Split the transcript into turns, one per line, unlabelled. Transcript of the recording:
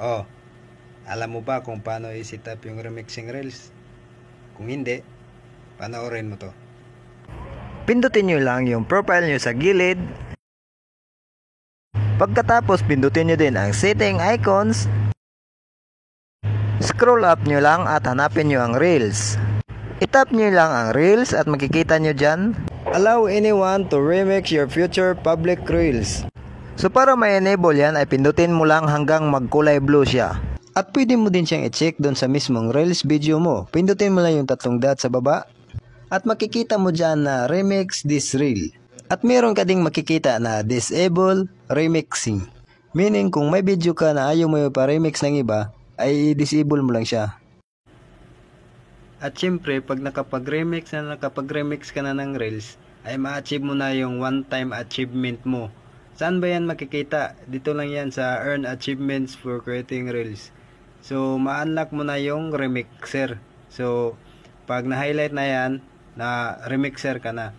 Oh, alam mo ba kung paano i-set up yung remixing reels? Kung hindi, panoorin mo to.
Pindutin nyo lang yung profile nyo sa gilid. Pagkatapos pindutin nyo din ang setting icons. Scroll up nyo lang at hanapin nyo ang reels. Itap nyo lang ang reels at makikita nyo dyan, allow anyone to remix your future public reels. So para ma-enable yan ay pindutin mo lang hanggang magkulay blue siya. At pwede mo din siyang i-check doon sa mismong reels video mo. Pindutin mo lang yung tatlong dot sa baba at makikita mo dyan na remix this reel. At meron ka ding makikita na disable remixing. Meaning kung may video ka na ayaw mo yung pa-remix ng iba, ay i-disable mo lang siya.
At syempre, pag nakapag-remix ka na ng reels, ay ma-achieve mo na yung one-time achievement mo. Saan ba yan makikita? Dito lang yan sa Earn Achievements for Creating Reels. So, ma-unlock mo na yung remixer. So, pag na-highlight na yan, na remixer ka na.